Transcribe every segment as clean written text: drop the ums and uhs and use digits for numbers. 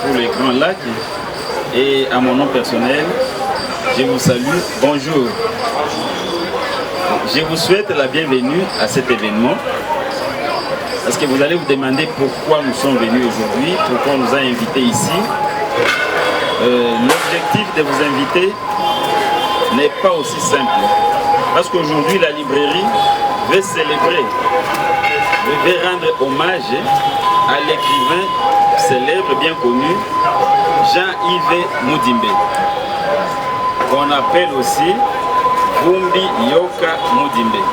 pour les Grands Lacs et à mon nom personnel, je vous salue. Bonjour. Je vous souhaite la bienvenue à cet événement parce que vous allez vous demander pourquoi nous sommes venus aujourd'hui, pourquoi on nous a invités ici. L'objectif de vous inviter n'est pas aussi simple parce qu'aujourd'hui la librairie veut célébrer, veut rendre hommage à l'écrivain célèbre, bien connu, Jean-Yves Mudimbe, qu'on appelle aussi Vumbi Yoka Mudimbe.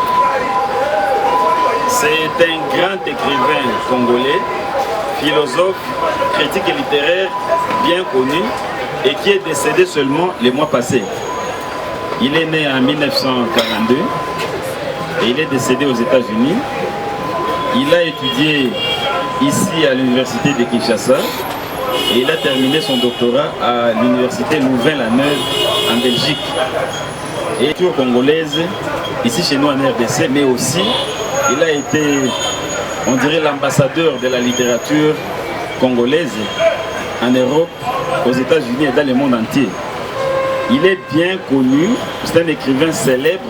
C'est un grand écrivain congolais, philosophe, critique et littéraire bien connu et qui est décédé seulement les mois passés. Il est né en 1942 et il est décédé aux États-Unis. Il a étudié ici à l'université de Kinshasa et il a terminé son doctorat à l'université Louvain-la-Neuve en Belgique. Et culture congolaise, ici chez nous en RDC, mais aussi il a été, on dirait, l'ambassadeur de la littérature congolaise en Europe, aux États-Unis et dans le monde entier. Il est bien connu, c'est un écrivain célèbre.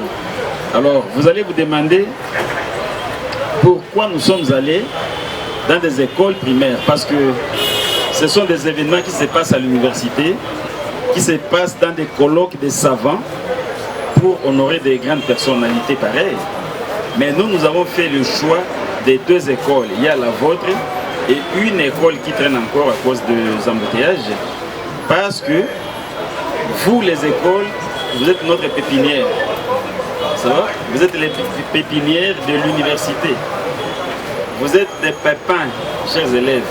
Alors, vous allez vous demander pourquoi nous sommes allés dans des écoles primaires, parce que ce sont des événements qui se passent à l'université, qui se passent dans des colloques des savants pour honorer des grandes personnalités pareilles. Mais nous avons fait le choix des deux écoles. Il y a la vôtre et une école qui traîne encore à cause des embouteillages, parce que vous, les écoles, vous êtes notre pépinière. Ça va? Vous êtes les pépinières de l'université. Vous êtes des pépins, chers élèves.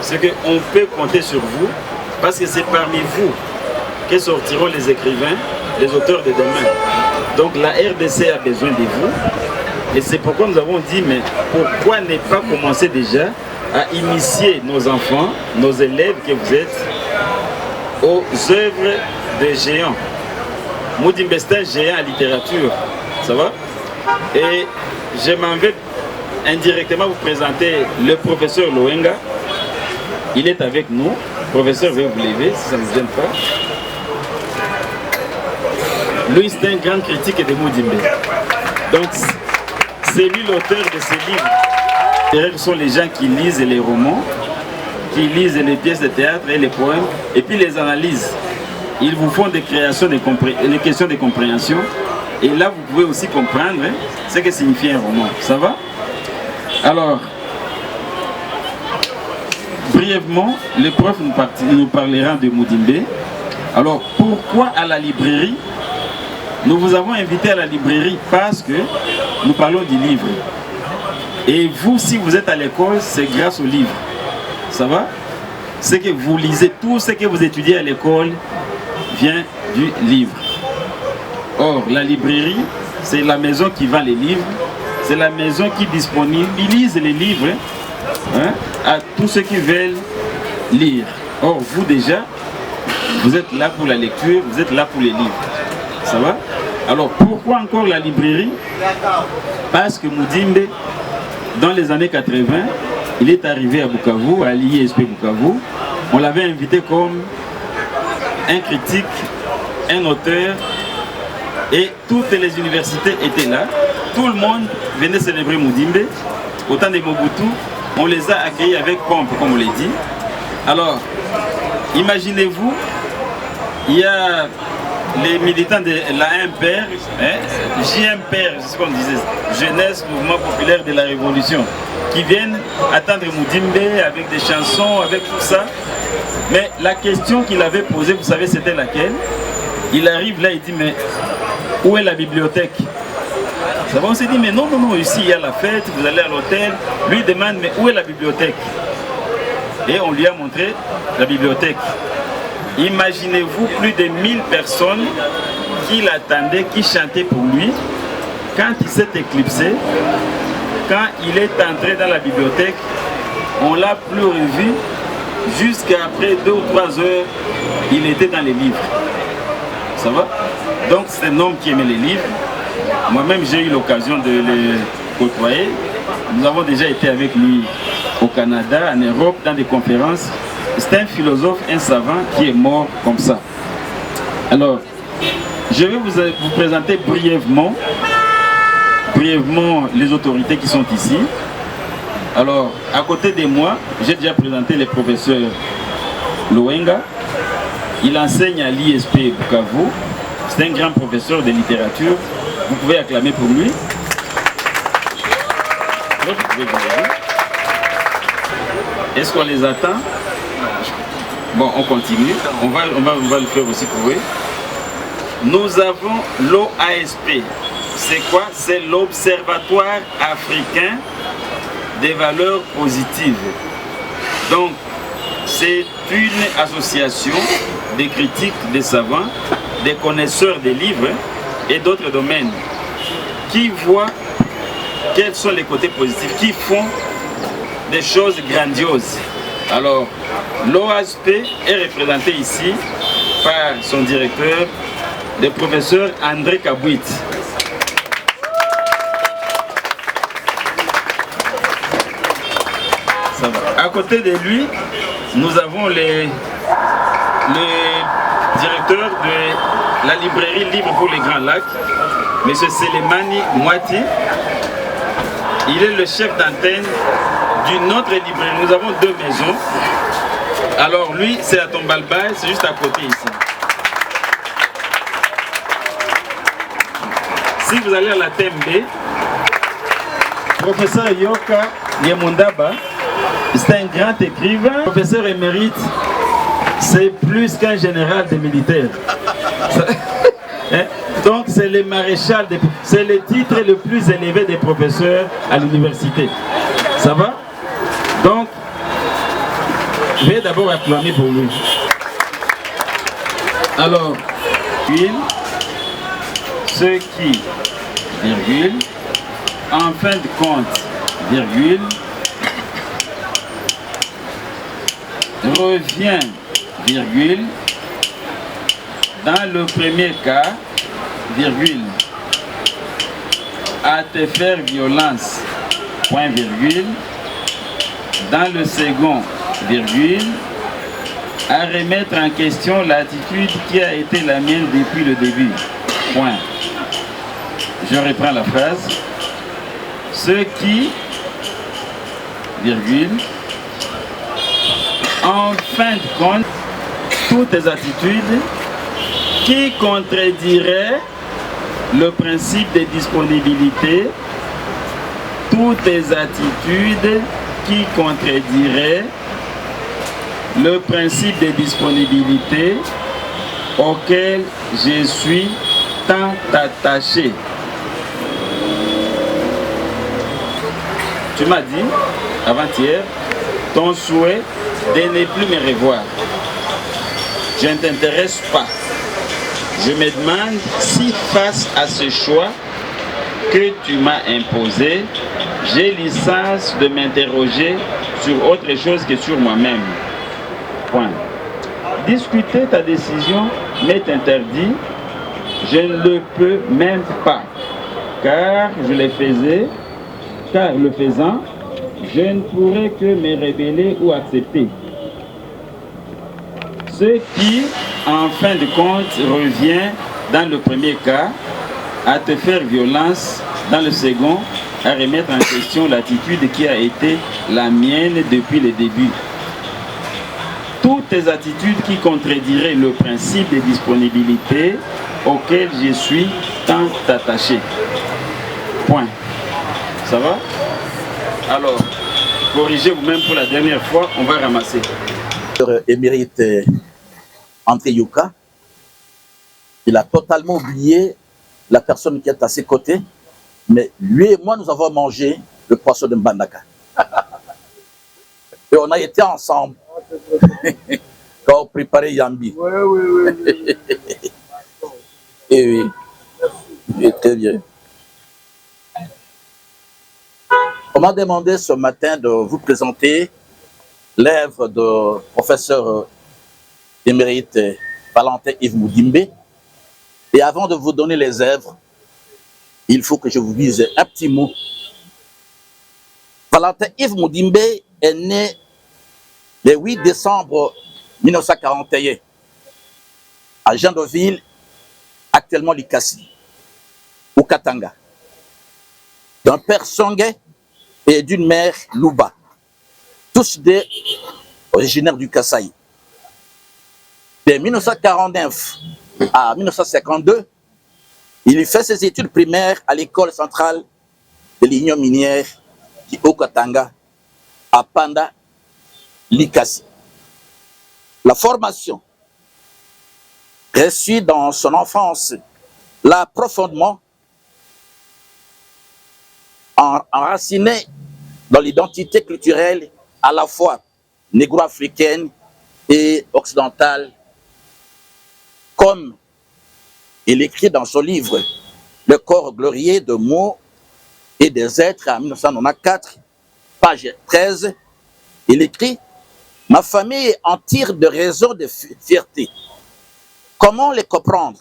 C'est qu'on peut compter sur vous parce que c'est parmi vous que sortiront les écrivains, les auteurs de demain. Donc la RDC a besoin de vous. Et c'est pourquoi nous avons dit, mais pourquoi ne pas commencer déjà à initier nos enfants, nos élèves que vous êtes, aux œuvres des géants. Mudimbe est un géant en littérature. Ça va? Et je m'en vais indirectement vous présenter le professeur Loenga. Il est avec nous. Professeur, veuillez vous lever si ça ne vous gêne pas. Lui, c'est un grand critique de Mudimbe. Donc, c'est lui l'auteur de ces livres. Ce sont les gens qui lisent les romans, qui lisent les pièces de théâtre et les poèmes, et puis les analysent. Ils vous font des créations, des questions de compréhension. Et là, vous pouvez aussi comprendre ce que signifie un roman. Ça va? Alors, brièvement, le prof nous parlera de Mudimbe. Alors, pourquoi à la librairie? Nous vous avons invité à la librairie parce que nous parlons du livre. Et vous, si vous êtes à l'école, c'est grâce au livre. Ça va? Ce que vous lisez, tout ce que vous étudiez à l'école vient du livre. Or, la librairie, c'est la maison qui vend les livres, c'est la maison qui disponibilise les livres à tous ceux qui veulent lire. Or, vous déjà, vous êtes là pour la lecture, vous êtes là pour les livres. Ça va? Alors, pourquoi encore la librairie? Parce que Mudimbe, dans les années 80, il est arrivé à Bukavu, à l'ISP Bukavu. On l'avait invité comme un critique, un auteur, et toutes les universités étaient là. Tout le monde venait célébrer Mudimbe. Au temps de Mobutu, on les a accueillis avec pompe, comme on l'a dit. Alors, imaginez-vous, il y a les militants de la MPR, JMPR, c'est ce qu'on disait, Jeunesse, Mouvement Populaire de la Révolution, qui viennent attendre Mudimbe avec des chansons, avec tout ça. Mais la question qu'il avait posée, vous savez, c'était laquelle? Il arrive là, il dit, mais où est la bibliothèque? Ça va, on s'est dit, mais non, ici il y a la fête, vous allez à l'hôtel. Lui il demande, mais où est la bibliothèque? Et on lui a montré la bibliothèque. Imaginez-vous plus de 1000 personnes qui l'attendaient, qui chantaient pour lui. Quand il s'est éclipsé, quand il est entré dans la bibliothèque, on ne l'a plus revu. Jusqu'après 2 ou 3 heures, il était dans les livres. Ça va? Donc c'est un homme qui aimait les livres. Moi-même, j'ai eu l'occasion de le côtoyer. Nous avons déjà été avec lui au Canada, en Europe, dans des conférences. c'est un philosophe, un savant qui est mort comme ça. Alors, je vais vous présenter brièvement les autorités qui sont ici. Alors, à côté de moi, j'ai déjà présenté le professeur Loenga. Il enseigne à l'ISP Bukavu. C'est un grand professeur de littérature. Vous pouvez acclamer pour lui. Est-ce qu'on les attend? Bon, on continue. On va le faire aussi pour eux. Nous avons l'OASP. C'est quoi? C'est l'Observatoire africain des valeurs positives. Donc, c'est une association des critiques, des savants, des connaisseurs des livres et d'autres domaines qui voient quels sont les côtés positifs, qui font des choses grandioses. Alors, l'OASP est représenté ici par son directeur, le professeur André Kabouit. Ça va. À côté de lui, nous avons le directeur de la librairie Libre pour les Grands Lacs, M. Selemani Mouati. Il est le chef d'antenne d'une autre librairie. Nous avons deux maisons. Alors lui, c'est à Tombalbaye, c'est juste à côté ici. Si vous allez à la TMB, professeur Yoka Yemundaba, c'est un grand écrivain, professeur émérite, c'est plus qu'un général des militaires. Donc c'est le maréchal, c'est le titre le plus élevé des professeurs à l'université. Ça va? Donc, je vais d'abord acclamer pour lui. Alors, ce qui, virgule, en fin de compte, virgule, revient, virgule, dans le premier cas, virgule, à te faire violence, point virgule, dans le second, virgule, à remettre en question l'attitude qui a été la mienne depuis le début, point. Je reprends la phrase. Ce qui, virgule, en fin de compte, toutes tes attitudes qui contrediraient le principe de disponibilité, toutes tes attitudes qui contrediraient le principe de disponibilité auquel je suis tant attaché. Tu m'as dit, avant-hier, ton souhait de ne plus me revoir. Je ne t'intéresse pas. Je me demande si face à ce choix que tu m'as imposé, j'ai licence de m'interroger sur autre chose que sur moi-même. Point. Discuter ta décision m'est interdit. Je ne le peux même pas, car le faisant, je ne pourrais que me rébeller ou accepter. Ce qui, en fin de compte, revient dans le premier cas à te faire violence, dans le second, à remettre en question l'attitude qui a été la mienne depuis le début. Toutes tes attitudes qui contrediraient le principe de disponibilité auquel je suis tant attaché. Point. Ça va? Alors, corrigez vous-même pour la dernière fois, on va ramasser. Émérite André Yoka, il a totalement oublié la personne qui est à ses côtés, mais lui et moi, nous avons mangé le poisson de Mbandaka. Et on a été ensemble quand on préparait Yambi. Oui. Et oui, et très bien. On m'a demandé ce matin de vous présenter l'œuvre de professeur émérite Valentin Yves Moudimbe. Et avant de vous donner les œuvres, il faut que je vous dise un petit mot. Valentin Yves Moudimbe est né le 8 décembre 1941, à Jean-Deauville, actuellement Likasi, au Katanga, d'un père Songé et d'une mère Louba, tous des originaires du Kasaï. De 1949 à 1952, il fait ses études primaires à l'école centrale de l'Union minière du Haut-Katanga, à Panda, Likasi. La formation reçue dans son enfance l'a profondément enraciné dans l'identité culturelle à la fois négro-africaine et occidentale, comme il écrit dans son livre Le corps glorieux de mots et des êtres en 1994, page 13, il écrit « Ma famille en tire de raisons de fierté. Comment les comprendre?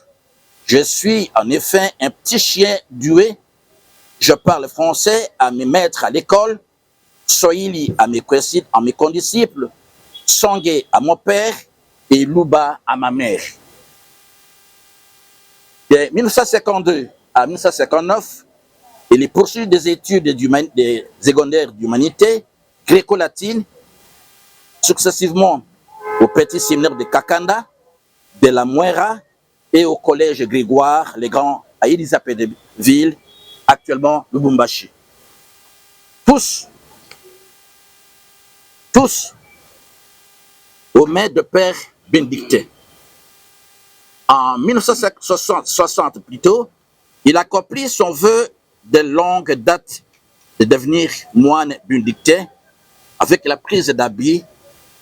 Je suis en effet un petit chien doué. Je parle français à mes maîtres à l'école, Swahili à mes condisciples, Songé à mon père et Louba à ma mère. » De 1952 à 1959, il poursuit des études des secondaires d'humanité gréco-latine, successivement au petit séminaire de Kakanda, de la Mouera et au collège Grégoire les Grands à Elisabethville, actuellement Lubumbashi. Tous aux mains de père bénédictin. En 1960 plutôt, il accomplit son vœu de longue date de devenir moine bénédictin avec la prise d'habit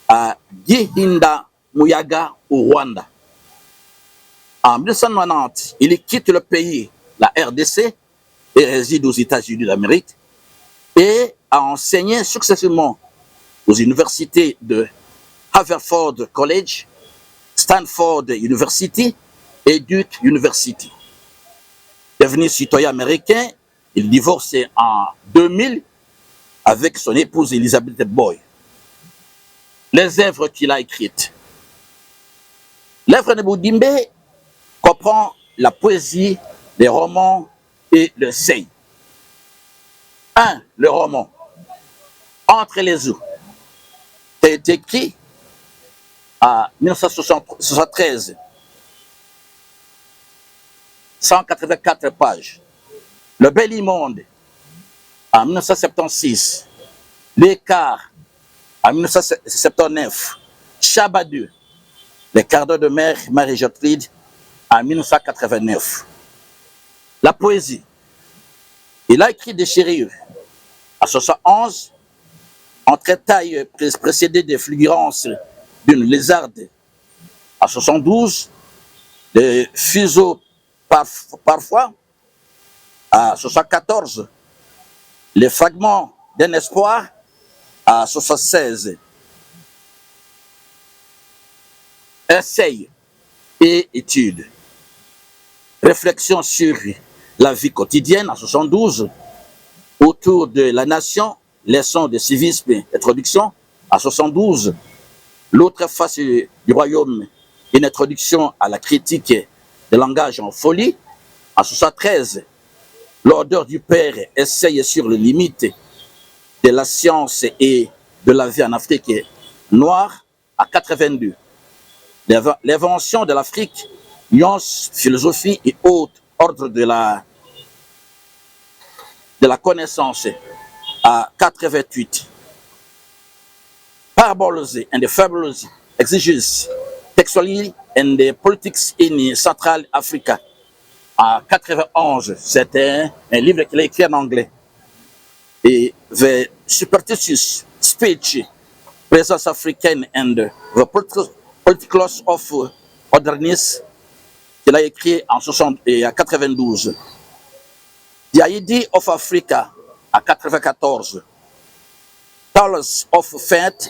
à Gihinda Muyaga au Rwanda. En 1990, il quitte le pays, la RDC, et réside aux États-Unis d'Amérique et a enseigné successivement aux universités de Haverford College, Stanford University et Duke University. Devenu citoyen américain, il divorce en 2000 avec son épouse Elizabeth Boy. Les œuvres qu'il a écrites. L'œuvre de Mudimbe comprend la poésie, les romans et le sei. 1. Le roman. Entre les eaux. C'est été écrit à 1973. 184 pages. Le bel immonde en 1976. L'écart en 1979. Chabadou. Les quarts d'heure de mer Marie-Gertrude en 1989. La poésie. Il a écrit des chérilles à 71, entre taille précédée des fulgurances d'une lézarde à 72, des fuseaux parfois à 74, les fragments d'un espoir à 76. Essais et études. Réflexion sur la vie quotidienne à 72, autour de la nation, leçon de civisme, introduction à 72, l'autre face du royaume, une introduction à la critique des langages en folie à 73, l'ordre du père essaye sur les limites de la science et de la vie en Afrique noire à 82. L'invention de l'Afrique, science, philosophie et autres ordres de la connaissance à 88. Parables and the fables exiges textually and the politics in Central Africa à 91. C'est un livre qu'il a écrit en anglais. Et The Superstitious Speech, Presence African and the Politicals of Otherness, qu'il a écrit en 92. The Idea of Africa à 94. Tales of Faith,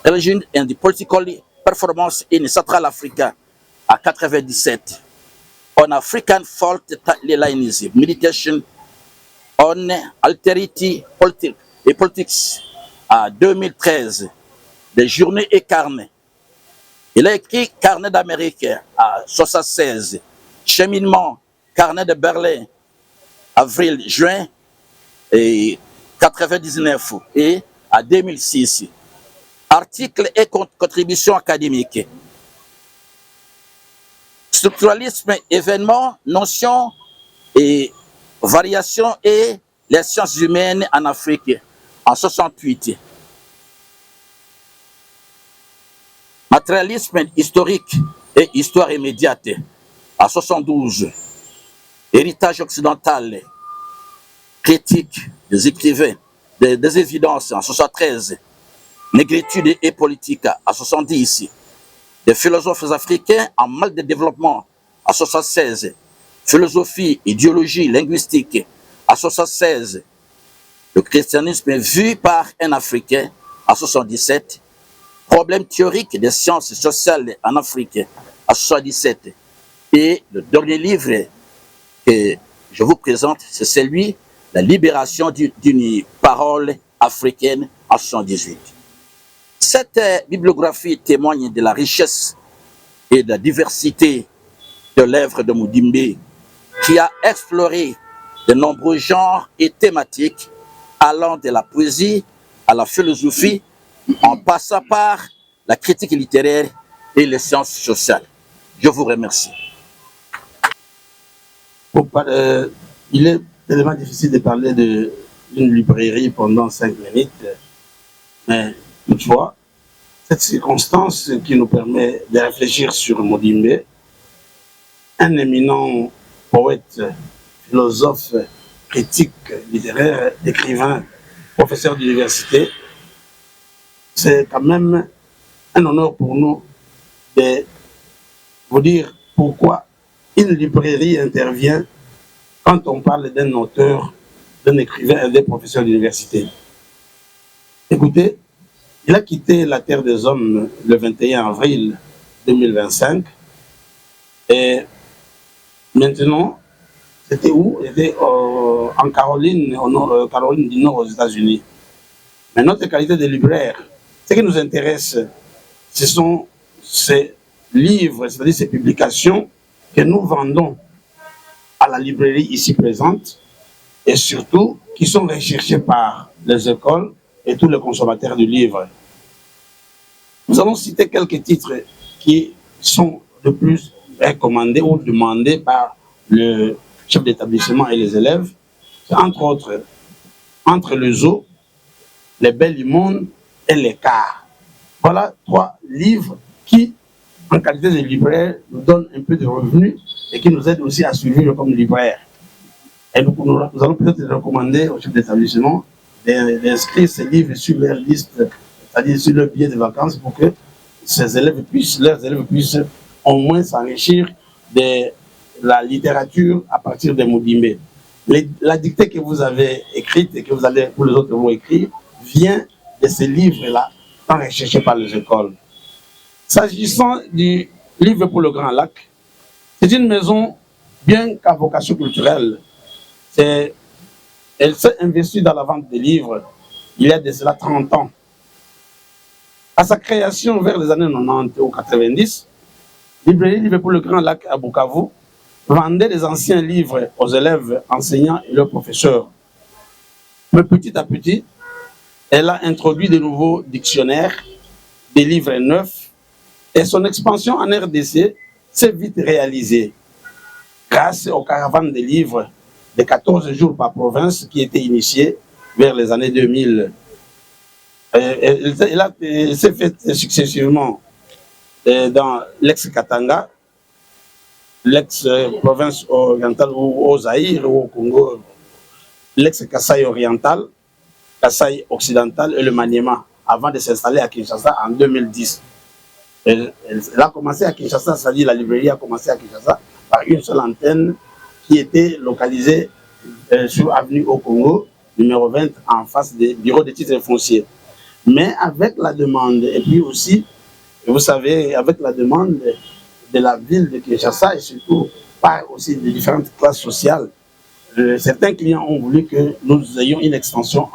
Religion and the Political Performance in Central Africa à 97. On African Fault Leninism, Meditation on Alterity et Politics à 2013. des journées et carnets. Il a écrit Carnet d'Amérique à 76, Cheminement, Carnet de Berlin, avril-juin et 99 et à 2006. Articles et contributions académiques. Structuralisme, événements, notions et variations et les sciences humaines en Afrique en 68. Matérialisme historique et histoire immédiate à 72. Héritage occidental, critique des écrivains, des évidences en 73. Négritude et politique à 70. Des philosophes africains en mal de développement à 76. Philosophie, idéologie, linguistique à 76. Le christianisme vu par un Africain à 77. Problème théorique des sciences sociales en Afrique à 77. Et le dernier livre que je vous présente, c'est celui La libération d'une parole africaine en 78. Cette bibliographie témoigne de la richesse et de la diversité de l'œuvre de Mudimbe, qui a exploré de nombreux genres et thématiques allant de la poésie à la philosophie, en passant par la critique littéraire et les sciences sociales. Je vous remercie. Il est tellement difficile de parler d'une librairie pendant 5 minutes, mais toutefois, cette circonstance qui nous permet de réfléchir sur Mudimbe, un éminent poète, philosophe, critique littéraire, écrivain, professeur d'université, c'est quand même un honneur pour nous de vous dire pourquoi une librairie intervient quand on parle d'un auteur, d'un écrivain et d'un professeur d'université. Écoutez, il a quitté la Terre des Hommes le 21 avril 2025 et maintenant, c'était où? C'était en Caroline, Caroline du Nord aux États-Unis. Mais notre qualité de libraire, ce qui nous intéresse, ce sont ces livres, c'est-à-dire ces publications que nous vendons à la librairie ici présente et surtout qui sont recherchées par les écoles et tous les consommateurs du livre. Nous allons citer quelques titres qui sont le plus recommandés ou demandés par le chef d'établissement et les élèves. Entre autres, Entre le zoo, Les Belles Immondes et L'écart. Voilà 3 livres qui, en qualité de libraire, nous donnent un peu de revenus et qui nous aident aussi à survivre comme libraire. Et nous allons peut-être recommander au chef d'établissement d'inscrire ces livres sur leur liste, c'est-à-dire sur leur billet de vacances, pour que leurs élèves puissent au moins s'enrichir de la littérature à partir de Mudimbe. La dictée que vous avez écrite et que vous allez pour les autres vont écrire vient de ces livres-là, tant recherchés par les écoles. S'agissant du livre pour le Grand Lac, c'est une maison bien qu'à vocation culturelle. Elle s'est investie dans la vente des livres il y a de cela 30 ans. À sa création vers les années 90 ou 90, Librairie Livre pour le Grand Lac à Bukavu vendait des anciens livres aux élèves, enseignants et leurs professeurs. Mais petit à petit, elle a introduit de nouveaux dictionnaires, des livres neufs, et son expansion en RDC s'est vite réalisée grâce aux caravanes de livres de 14 jours par province qui étaient initiées vers les années 2000. Elle s'est faite successivement dans l'ex-Katanga, l'ex-province orientale ou au Zaïre ou au Congo, l'ex-Kasaï oriental, Kasaï occidental et le Maniema, avant de s'installer à Kinshasa en 2010. Elle a commencé à Kinshasa, c'est-à-dire la librairie a commencé à Kinshasa par une seule antenne qui était localisée sur avenue au Congo, numéro 20, en face des bureaux de titres fonciers. Mais avec la demande, et puis aussi, vous savez, avec la demande de la ville de Kinshasa et surtout par aussi des différentes classes sociales, certains clients ont voulu que nous ayons une extension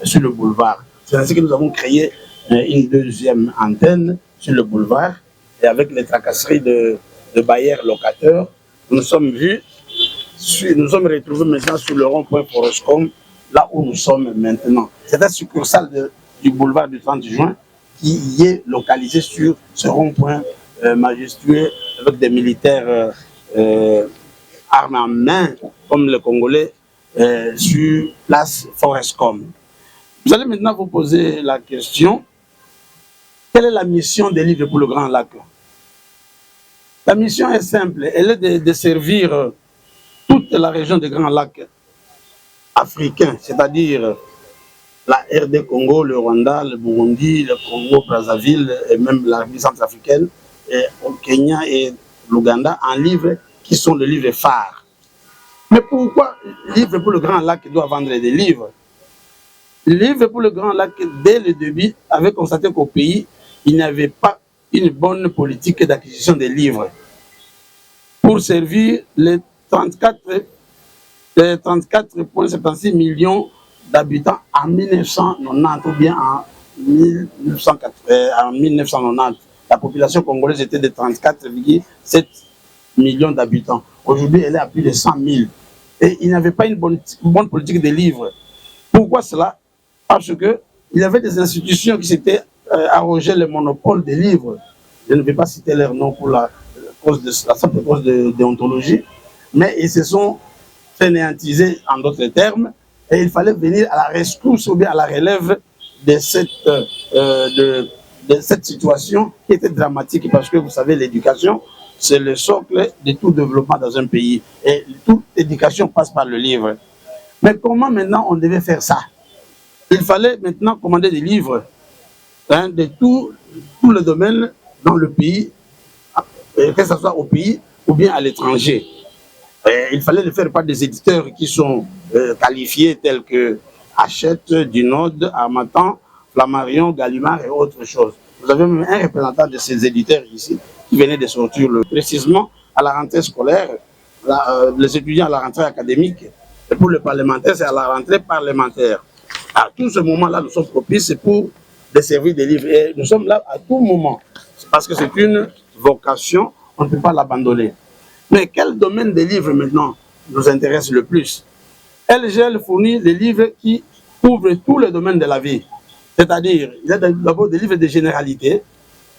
sur le boulevard. C'est ainsi que nous avons créé une deuxième antenne sur le boulevard. Et avec les tracasseries de bailleurs locataires, nous sommes retrouvés maintenant sur le rond-point Forestcom, là où nous sommes maintenant. C'est la succursale du boulevard du 30 juin qui y est localisé sur ce rond-point majestueux avec des militaires armes en main, comme les Congolais, sur place Forestcom. Vous allez maintenant vous poser la question, quelle est la mission des livres pour le Grand Lac? La mission est simple, elle est de servir toute la région des Grands Lacs africains, c'est-à-dire la RD Congo, le Rwanda, le Burundi, le Congo, Brazzaville et même la République centrafricaine, et au Kenya et l'Ouganda, en livres qui sont les livres phares. Mais pourquoi Livre pour le Grand Lac doit vendre des livres? Livre pour le Grand Lac, dès le début, avait constaté qu'au pays, il n'y avait pas une bonne politique d'acquisition des livres pour servir les 34,76 millions d'habitants en 1990 ou bien en 1990. La population congolaise était de 34,7 millions d'habitants. Aujourd'hui, elle est à plus de 100 000. Et il n'y avait pas une bonne politique des livres. Pourquoi cela? Parce qu'il y avait des institutions qui s'étaient arrogé le monopole des livres. Je ne vais pas citer leur nom pour la simple cause de déontologie, mais ils se sont fainéantisés en d'autres termes, et il fallait venir à la rescousse ou bien à la relève de cette situation qui était dramatique, parce que vous savez, l'éducation, c'est le socle de tout développement dans un pays, et toute éducation passe par le livre. Mais comment maintenant on devait faire ça? Il fallait maintenant commander des livres de tous les domaines dans le pays, que ce soit au pays ou bien à l'étranger. Il fallait le faire par des éditeurs qui sont qualifiés tels que Hachette, Dunod, Harmattan, Flammarion, Gallimard et autres choses. Vous avez même un représentant de ces éditeurs ici qui venait de sortir précisément à la rentrée scolaire, les étudiants à la rentrée académique, et pour les parlementaires, c'est à la rentrée parlementaire. À tout ce moment-là, nous sommes propices pour des services des livres. Et nous sommes là à tout moment. Parce que c'est une vocation, on ne peut pas l'abandonner. Mais quel domaine des livres maintenant nous intéresse le plus? LGL fournit des livres qui couvrent tous les domaines de la vie. C'est-à-dire, il y a d'abord des livres de généralité,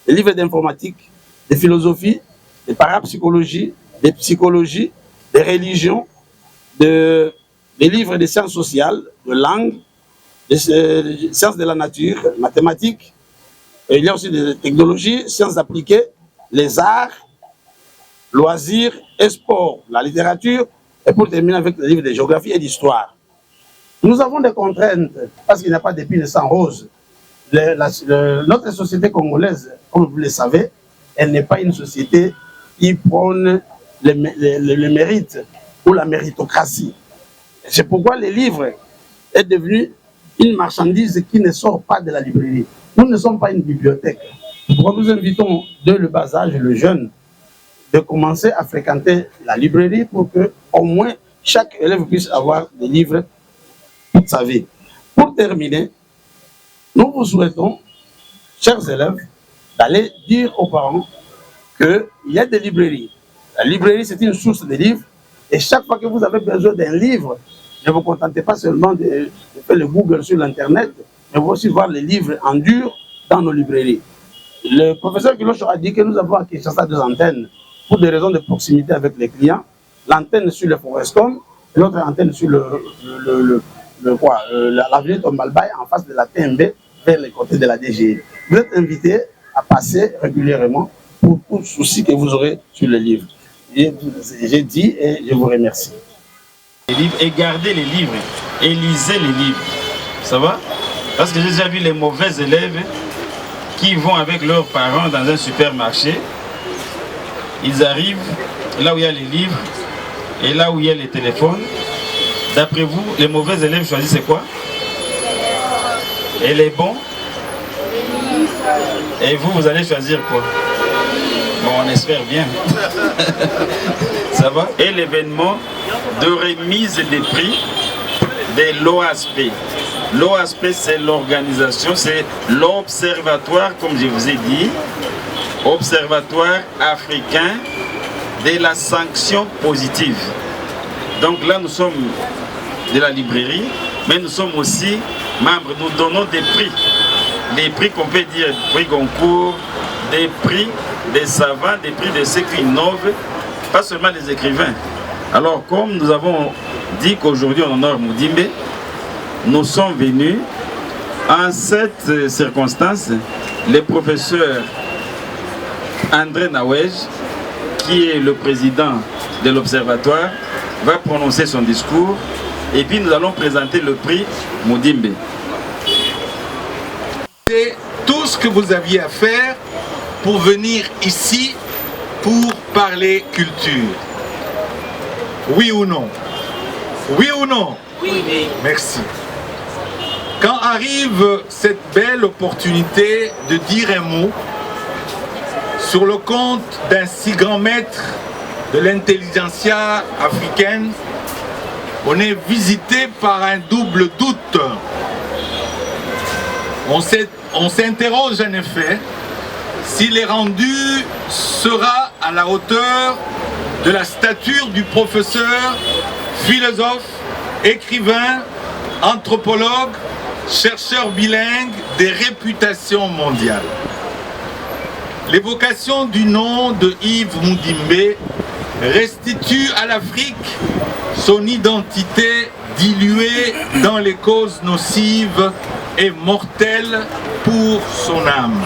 des livres d'informatique, de philosophie, de parapsychologie, de psychologie, de religion, des livres de sciences sociales, de langue, des sciences de la nature, mathématiques. Et il y a aussi des technologies, sciences appliquées, les arts, loisirs et sports, la littérature, et pour terminer avec les livres de géographie et d'histoire. Nous avons des contraintes, parce qu'il n'y a pas d'épines sans rose. Notre société congolaise, comme vous le savez, elle n'est pas une société qui prône le mérite ou la méritocratie. C'est pourquoi les livres est devenu une marchandise qui ne sort pas de la librairie. Nous ne sommes pas une bibliothèque. Pourquoi nous invitons dès le bas âge le jeune de commencer à fréquenter la librairie pour que au moins chaque élève puisse avoir des livres toute sa vie. Pour terminer, nous vous souhaitons, chers élèves, d'aller dire aux parents qu'il y a des librairies. La librairie, c'est une source de livres, et chaque fois que vous avez besoin d'un livre, ne vous contentez pas seulement de faire le Google sur l'Internet, mais vous aussi voir les livres en dur dans nos librairies. Le professeur Kilocho a dit que nous avons à Kinshasa 2 antennes pour des raisons de proximité avec les clients. L'antenne sur le Forestcom et l'autre antenne sur l'avenue Tombalbaye en face de la TMB vers les côtés de la DGI. Vous êtes invités à passer régulièrement pour tout souci que vous aurez sur le livre. J'ai dit et je vous remercie. Les livres, et gardez les livres et lisez les livres. Ça va? Parce que j'ai déjà vu les mauvais élèves qui vont avec leurs parents dans un supermarché. Ils arrivent là où il y a les livres et là où il y a les téléphones. D'après vous, les mauvais élèves choisissent quoi? Et les bons? Et vous, vous allez choisir quoi? Bon, on espère bien. Ça va? Et l'événement de remise des prix de l'OASP. L'OASP, c'est l'organisation, c'est l'observatoire, comme je vous ai dit, Observatoire africain de la sanction positive. Donc là, nous sommes de la librairie, mais nous sommes aussi membres. Nous donnons des prix. Des prix qu'on peut dire, des prix Goncourt, des prix des savants, des prix de ceux qui innovent, pas seulement les écrivains. Alors, comme nous avons dit qu'aujourd'hui on honore Mudimbe, nous sommes venus en cette circonstance, le professeur André Nawej, qui est le président de l'Observatoire, va prononcer son discours et puis nous allons présenter le prix Mudimbe. C'est tout ce que vous aviez à faire pour venir ici pour parler culture. Oui ou non? Oui ou non? Oui. Merci. Quand arrive cette belle opportunité de dire un mot sur le compte d'un si grand maître de l'intelligentsia africaine, on est visité par un double doute. On s'interroge en effet s'il est rendu sera à la hauteur de la stature du professeur, philosophe, écrivain, anthropologue, chercheur bilingue des réputations mondiales. L'évocation du nom de Yves Mudimbe restitue à l'Afrique son identité diluée dans les causes nocives et mortelles pour son âme.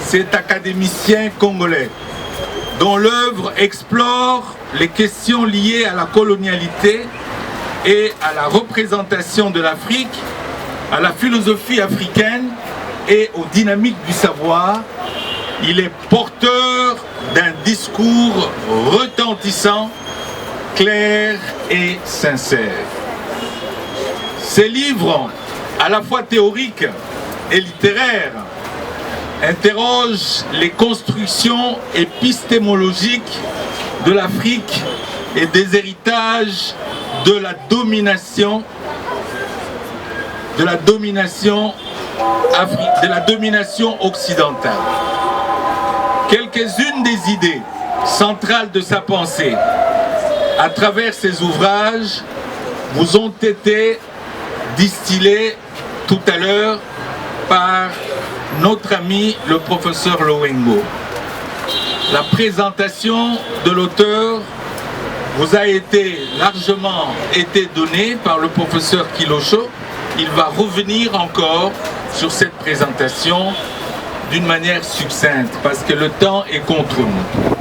Cet académicien congolais, dont l'œuvre explore les questions liées à la colonialité et à la représentation de l'Afrique, à la philosophie africaine et aux dynamiques du savoir, il est porteur d'un discours retentissant, clair et sincère. Ses livres, à la fois théoriques et littéraires, interrogent les constructions épistémologiques de l'Afrique et des héritages de la domination occidentale. Quelques-unes des idées centrales de sa pensée à travers ses ouvrages vous ont été distillées tout à l'heure par notre ami le professeur Lowengo. La présentation de l'auteur vous a largement été donnée par le professeur Kilosho. Il va revenir encore sur cette présentation d'une manière succincte parce que le temps est contre nous.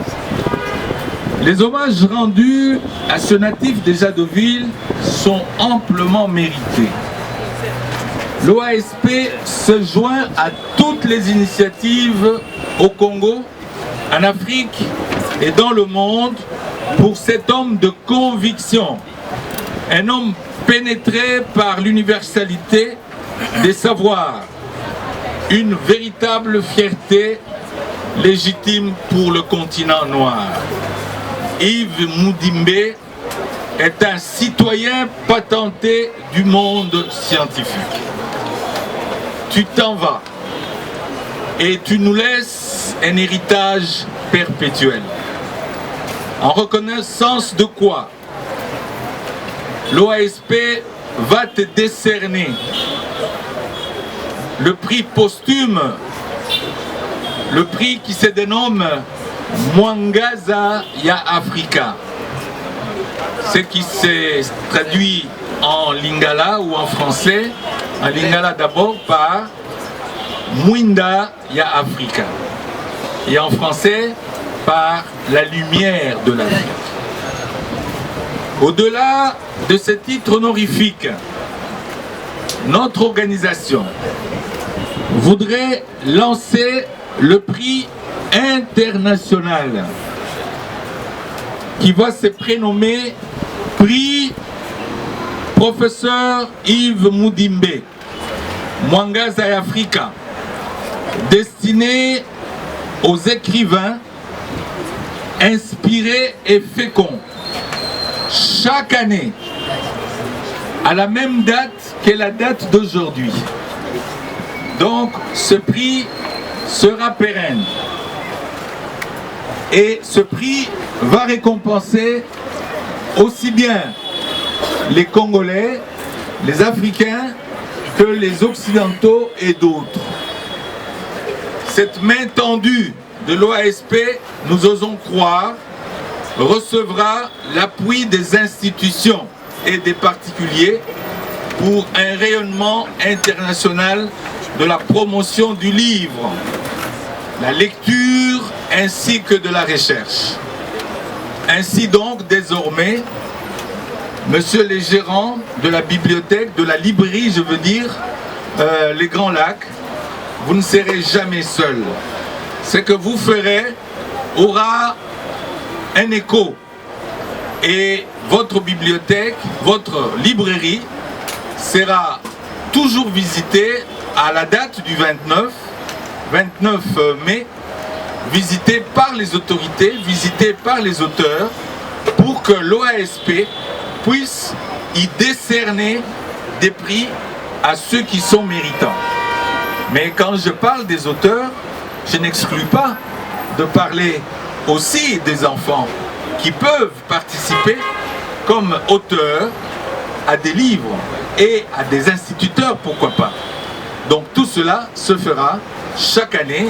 Les hommages rendus à ce natif des Jadoville sont amplement mérités. L'OASP se joint à toutes les initiatives au Congo, en Afrique et dans le monde pour cet homme de conviction, un homme pénétré par l'universalité des savoirs, une véritable fierté légitime pour le continent noir. Yves Mudimbe est un citoyen patenté du monde scientifique. Tu t'en vas et tu nous laisses un héritage perpétuel. En reconnaissance de quoi l'OASP va te décerner le prix posthume, le prix qui se dénomme Mwangaza ya Africa, ce qui se traduit en lingala ou en français, en lingala d'abord par Mwinda ya Africa et en français par la lumière de l'Afrique. Au-delà de ce titre honorifique, notre organisation voudrait lancer le prix international qui va se prénommer Prix Professeur Yves Mudimbe, Mwangaza ya Africa, destiné aux écrivains inspirés et féconds. Chaque année, à la même date qu'est la date d'aujourd'hui. Donc ce prix sera pérenne. Et ce prix va récompenser aussi bien les Congolais, les Africains, que les Occidentaux et d'autres. Cette main tendue de l'OASP, nous osons croire, recevra l'appui des institutions et des particuliers pour un rayonnement international de la promotion du livre, la lecture ainsi que de la recherche. Ainsi donc, désormais, Monsieur les gérants de la bibliothèque, de la librairie, je veux dire, les Grands Lacs, vous ne serez jamais seuls. Ce que vous ferez aura un écho. Et votre bibliothèque, votre librairie sera toujours visitée à la date du 29 mai, visitée par les autorités, visitée par les auteurs, pour que l'OASP puisse y décerner des prix à ceux qui sont méritants. Mais quand je parle des auteurs, je n'exclus pas de parler aussi des enfants qui peuvent participer comme auteurs à des livres et à des instituteurs, pourquoi pas. Donc tout cela se fera chaque année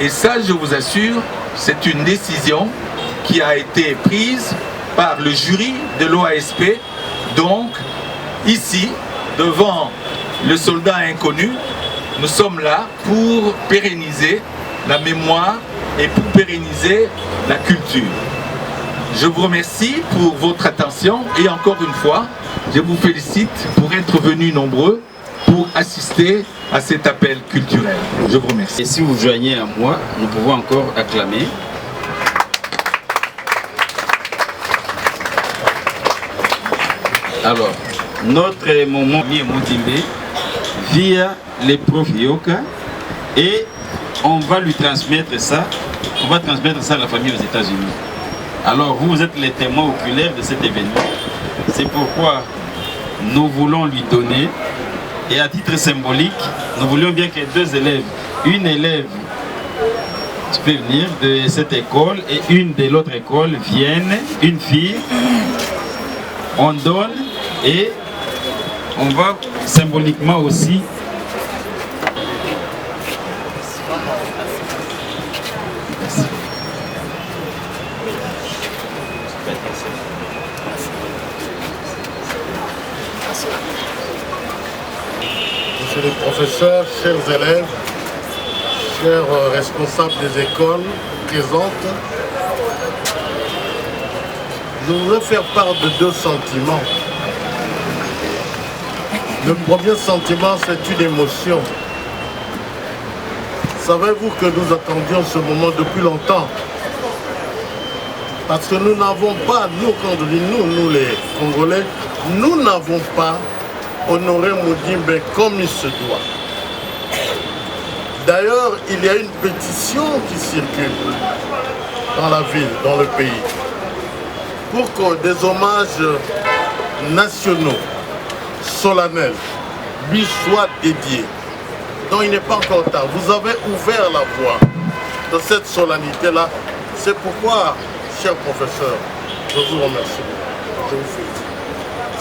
et ça, je vous assure, c'est une décision qui a été prise par le jury de l'OASP. Donc ici, devant le soldat inconnu, nous sommes là pour pérenniser la mémoire et pour pérenniser la culture. Je vous remercie pour votre attention et encore une fois, je vous félicite pour être venus nombreux pour assister à cet appel culturel. Je vous remercie. Et si vous joignez à moi, nous pouvons encore acclamer. Alors, notre moment est motivé via les profs Yoka et on va lui transmettre ça. On va transmettre ça à la famille aux États-Unis. Alors, vous êtes les témoins oculaires de cet événement. C'est pourquoi nous voulons lui donner, et à titre symbolique, nous voulions bien que deux élèves, une élève, tu peux venir de cette école et une de l'autre école viennent, une fille, on donne et on va symboliquement aussi Monsieur le professeur, chers élèves, chers responsables des écoles présentes, je voudrais faire part de deux sentiments. Le premier sentiment, c'est une émotion. Savez-vous que nous attendions ce moment depuis longtemps? Parce que nous n'avons pas, nous les Congolais, nous n'avons pas honoré Mudimbe comme il se doit. D'ailleurs, il y a une pétition qui circule dans la ville, dans le pays, pour que des hommages nationaux, solennels, lui soient dédiés. Donc il n'est pas encore tard. Vous avez ouvert la voie de cette solennité-là. C'est pourquoi, cher professeur, je vous remercie. Je vous félicite.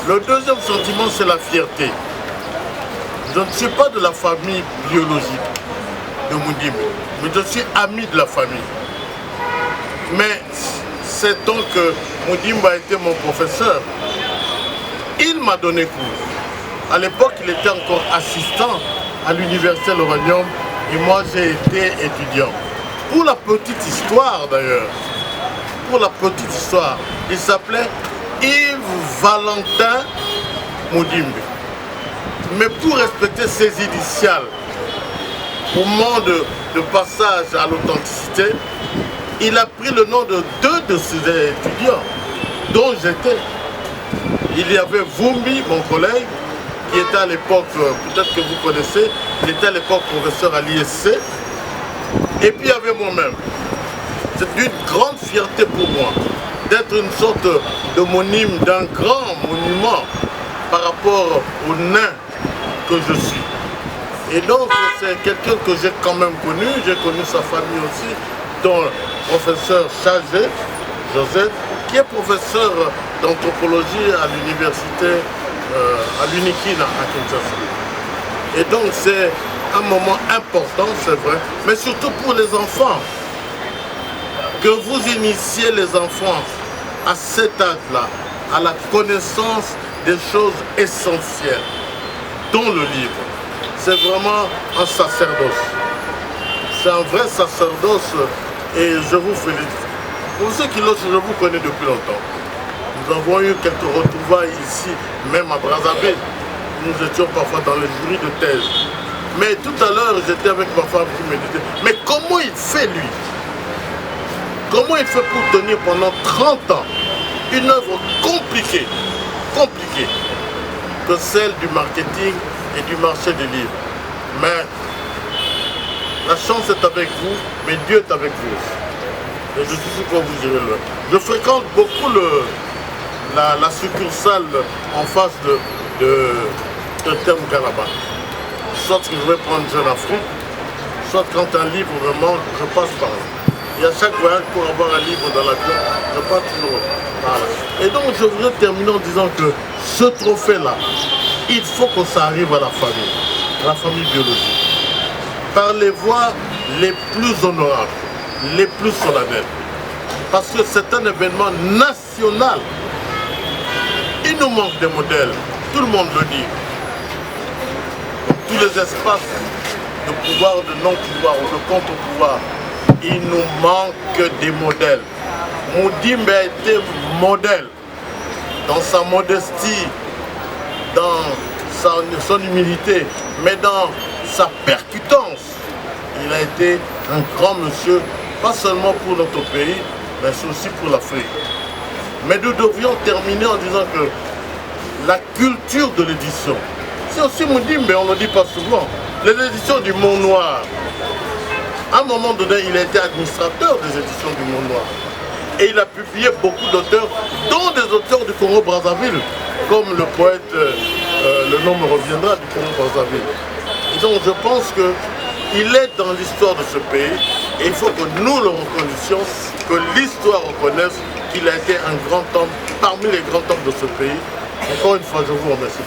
Le deuxième sentiment, c'est la fierté. Je ne suis pas de la famille biologique de Mudimbe, mais je suis ami de la famille. Mais c'est donc que Mudimbe a été mon professeur. Il m'a donné cours. À l'époque, il était encore assistant à l'université L'Oranium et moi j'ai été étudiant. Pour la petite histoire d'ailleurs, il s'appelait Yves Valentin Mudimbe. Mais pour respecter ses initiales, au moment de passage à l'authenticité, il a pris le nom de deux de ses étudiants, dont j'étais. Il y avait Vumbi, mon collègue, qui était à l'époque, peut-être que vous connaissez, il était à l'époque professeur à l'ISC. Et puis il y avait moi-même. C'est une grande fierté pour moi d'être une sorte d'homonyme d'un grand monument par rapport au nain que je suis. Et donc, c'est quelqu'un que j'ai quand même connu. J'ai connu sa famille aussi, dont le professeur Chagé, Joseph, qui est professeur d'anthropologie à l'université, à l'UNIKINA à Kinshasa. Et donc, c'est un moment important, c'est vrai, mais surtout pour les enfants. Que vous initiez les enfants à cet âge-là, à la connaissance des choses essentielles, dont le livre. C'est vraiment un sacerdoce. C'est un vrai sacerdoce et je vous félicite. Pour ceux qui l'ont, je vous connais depuis longtemps. Nous avons eu quelques retrouvailles ici, même à Brazzaville. Nous étions parfois dans les jurys de thèse. Mais tout à l'heure, j'étais avec ma femme qui me disait, mais comment il fait lui? Comment il fait pour tenir pendant 30 ans une œuvre compliquée, que celle du marketing et du marché des livres. Mais la chance est avec vous, mais Dieu est avec vous aussi. Et je suis sûr que vous irez loin. Je fréquente beaucoup la succursale en face de Terme Galaba. Soit que je vais prendre Jeune Afrique, soit quand un livre me manque, je passe par là. Et à chaque voyage pour avoir un livre dans l'avion, je passe toujours par là. Et donc je voudrais terminer en disant que ce trophée-là, il faut que ça arrive à la famille biologique, par les voies les plus honorables, les plus solennelles. Parce que c'est un événement national. Il nous manque des modèles, tout le monde le dit. Tous les espaces de pouvoir, de non-pouvoir ou de contre-pouvoir, il nous manque des modèles. Moudimbe a été modèle dans sa modestie, dans son humilité, mais dans sa percutance. Il a été un grand monsieur, pas seulement pour notre pays, mais aussi pour l'Afrique. Mais nous devions terminer en disant que la culture de l'édition, c'est aussi Moudimbe, on ne le dit pas souvent. Les éditions du Mont Noir, à un moment donné, il a été administrateur des éditions du Mont Noir. Et il a publié beaucoup d'auteurs, dont des auteurs du Congo-Brazzaville, comme le poète, le nom me reviendra, du Congo-Brazzaville. Et donc je pense qu'il est dans l'histoire de ce pays, et il faut que nous le reconnaissions, que l'histoire reconnaisse qu'il a été un grand homme, parmi les grands hommes de ce pays. Encore une fois, je vous remercie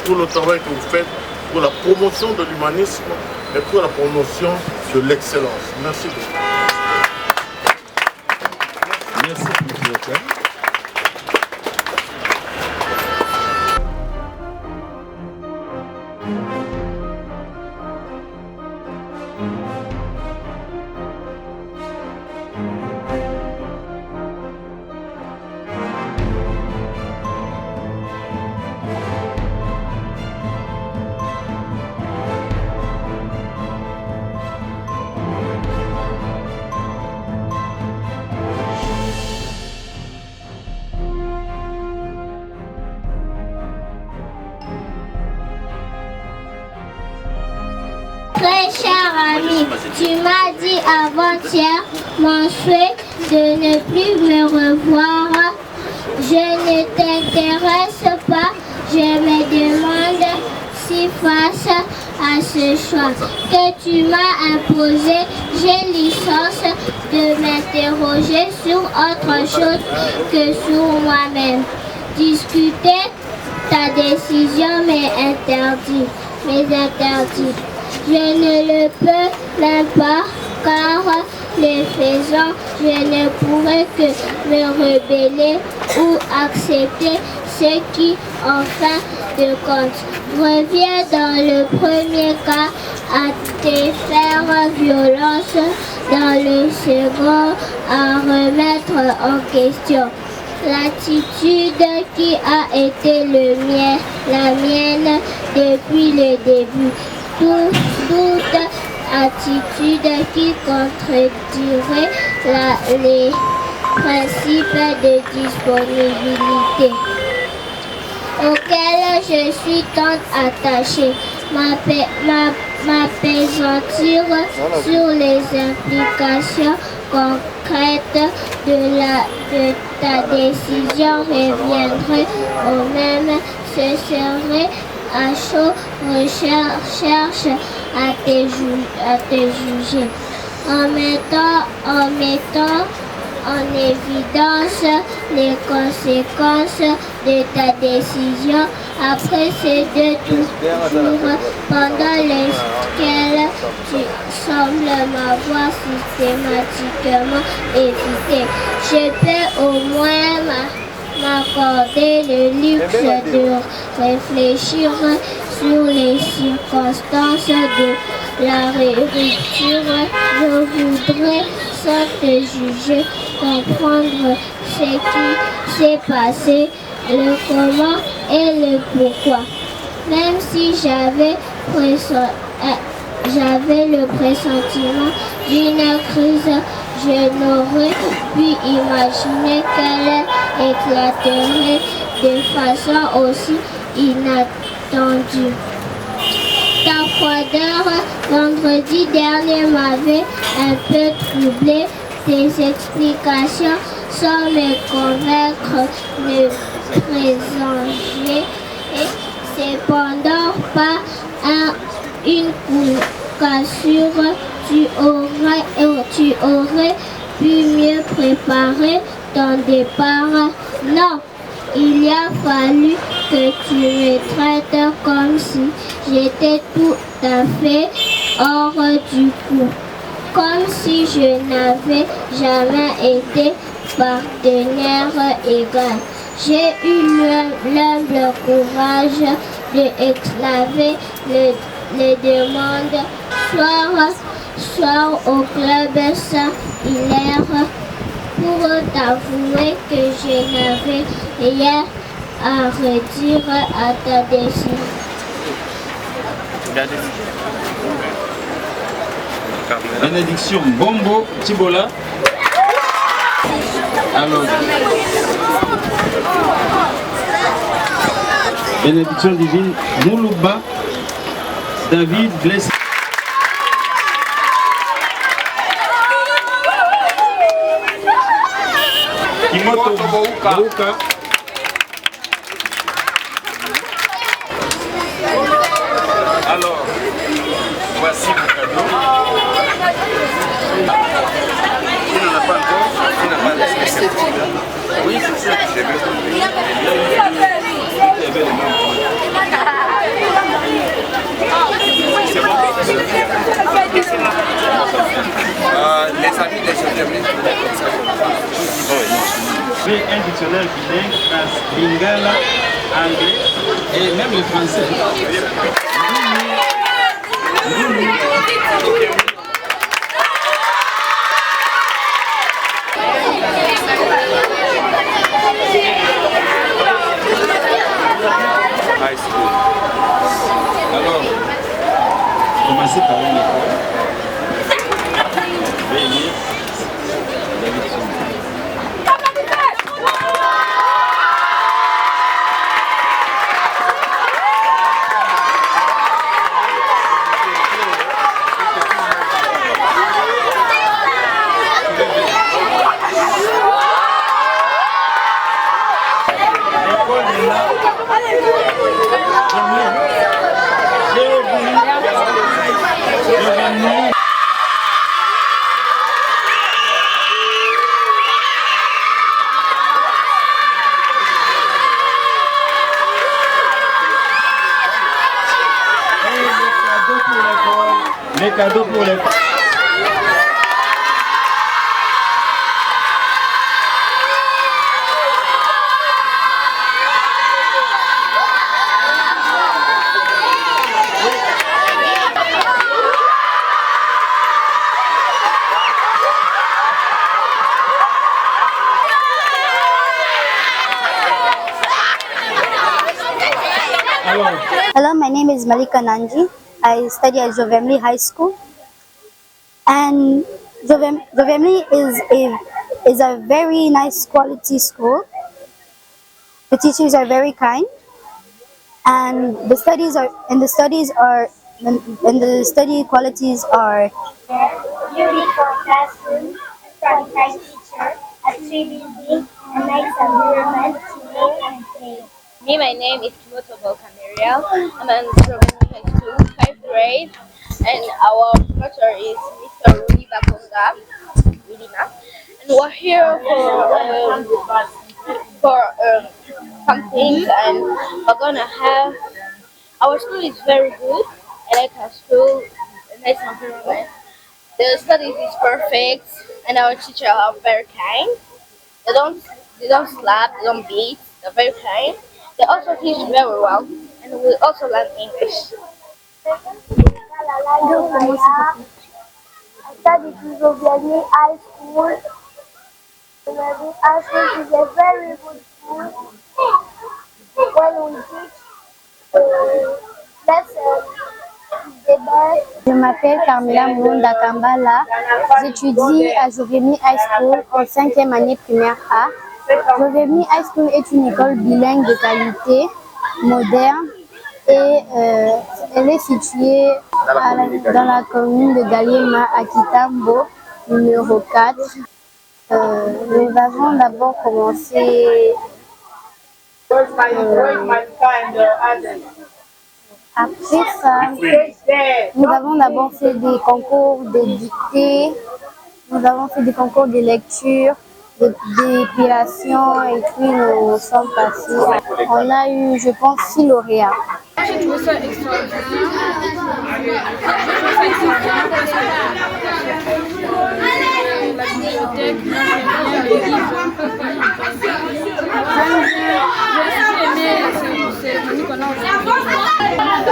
pour le travail que vous faites, pour la promotion de l'humanisme et pour la promotion de l'excellence. Merci beaucoup. Merci beaucoup. Très cher ami, tu m'as dit avant-hier mon souhait de ne plus me revoir. Je ne t'intéresse pas, je me demande si face à ce choix que tu m'as imposé, j'ai licence de m'interroger sur autre chose que sur moi-même. Discuter ta décision m'est interdit. Je ne le peux même pas, car le faisant, je ne pourrais que me rebeller ou accepter ce qui, en fin de compte, revient dans le premier cas à te faire violence, dans le second à remettre en question l'attitude qui a été la mienne depuis le début. Toute attitude qui contredirait les principes de disponibilité auxquels je suis tant attachée, m'appesantir sur les implications concrètes de ta décision reviendrait au même ce serait à chaud, cherche à te juger. En mettant en évidence les conséquences de ta décision après ces 2 jours pendant lesquels tu sembles m'avoir systématiquement évité. Je peux au moins m'accorder le luxe de réfléchir sur les circonstances de la rupture. Je voudrais, sans te juger, comprendre ce qui s'est passé, le comment et le pourquoi. Même si j'avais le pressentiment d'une crise, je n'aurais pu imaginer qu'elle éclaterait de façon aussi inattendue. Ta froideur vendredi dernier m'avait un peu troublé. Tes explications sans me convaincre ne présageaient cependant pas une cassure. Tu aurais pu mieux préparer ton départ. Non, il a fallu que tu me traites comme si j'étais tout à fait hors du coup. Comme si je n'avais jamais été partenaire égal. J'ai eu l'humble courage d'exclamer les demandes soir au club Saint-Hilaire pour t'avouer que je n'avais rien à redire à ta décision. Bénédiction Bombo Tibola. Alors, bénédiction divine Moulouba David Blessé. Kimoto Bouka. Alors, voici le cadeau. Il n'en a pas encore, il n'a pas laissé. Oui, c'est ça. C'est bon. Les amis des jeunes. Un dictionnaire bilingue, lingala, anglais et même le français. High school. Alors, commencez par une école. Veuillez les cadeaux pour les Hello, my name is Malika Nanji. I study at Jovemli High School. And Jovemli is a very nice quality school. The teachers are very kind, and the study qualities are Beautiful classroom, qualified teacher, a 3D, a nice environment to learn and play. Me, my name is Kimotobo Cameriel. I'm in Jovemli High School, 5th grade, and our professor is Mr. Rudi Bakonga, and we're here for some things, and we're gonna have. Our school is very good. I like our school, a nice environment. The studies is perfect, and our teachers are very kind. They don't slap, they don't beat. They're very kind. They also teach very well, and we also learn English. I studied in Jovemli High School. Jovemli High School is a very good school. When we teach lessons, the best. Je m'appelle Carmela Mounda Kambala. J'étudie à Jovemli High School en 5e année primaire A. Jovemli High School est une école bilingue de qualité, moderne, et elle est située dans la commune de Galima à Kitambo, numéro 4. Nous avons d'abord commencé après ça, nous avons d'abord fait des concours de dictée, nous avons fait des concours de lecture, d'épilation, et puis nous sommes passés. On a eu, je pense, 6 lauréats. J'ai trouvé ça extraordinaire. La bibliothèque,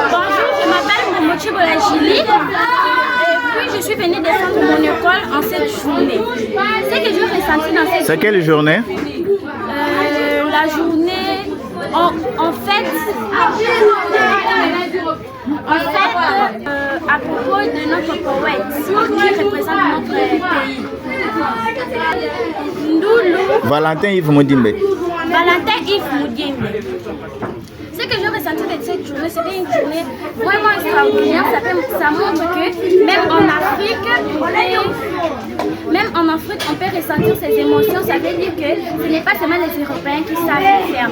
Bonjour, je m'appelle Momochi Bolachili et puis je suis venue descendre mon école en cette journée. Ce que je ressenti dans cette C'est quelle journée? La journée, en fait, à propos de notre poète qui représente notre pays. Valentin Yves Moudimbe. Valentin Yves Moudimbe. Ce que j'ai ressenti de cette journée, c'était une journée vraiment extraordinaire. Ça montre que même en Afrique, on peut ressentir ces émotions. Ça veut dire que ce n'est pas seulement les Européens qui savent le faire.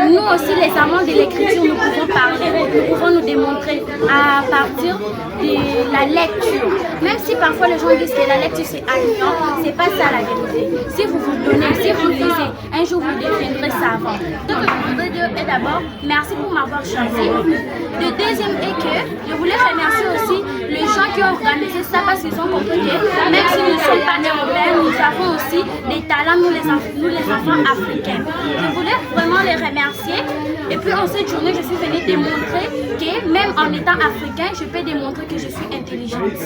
Nous aussi, les amants de l'écriture, nous pouvons parler, nous pouvons nous démontrer à partir de la lecture. Même si parfois les gens disent que la lecture c'est ennuyant, c'est pas ça la vérité. Si vous vous donnez, si vous lisez, un jour vous deviendrez savant. Donc je voudrais dire d'abord merci pour m'avoir choisi. Le deuxième est que je voulais remercier aussi les gens qui ont organisé ça parce qu'ils ont compris que même si nous ne sommes pas européens, nous avons aussi des talents, nous les enfants africains. Je voulais vraiment les remercier. Et puis en cette journée, je suis venue démontrer que même en étant africain, je peux démontrer que je suis intelligente.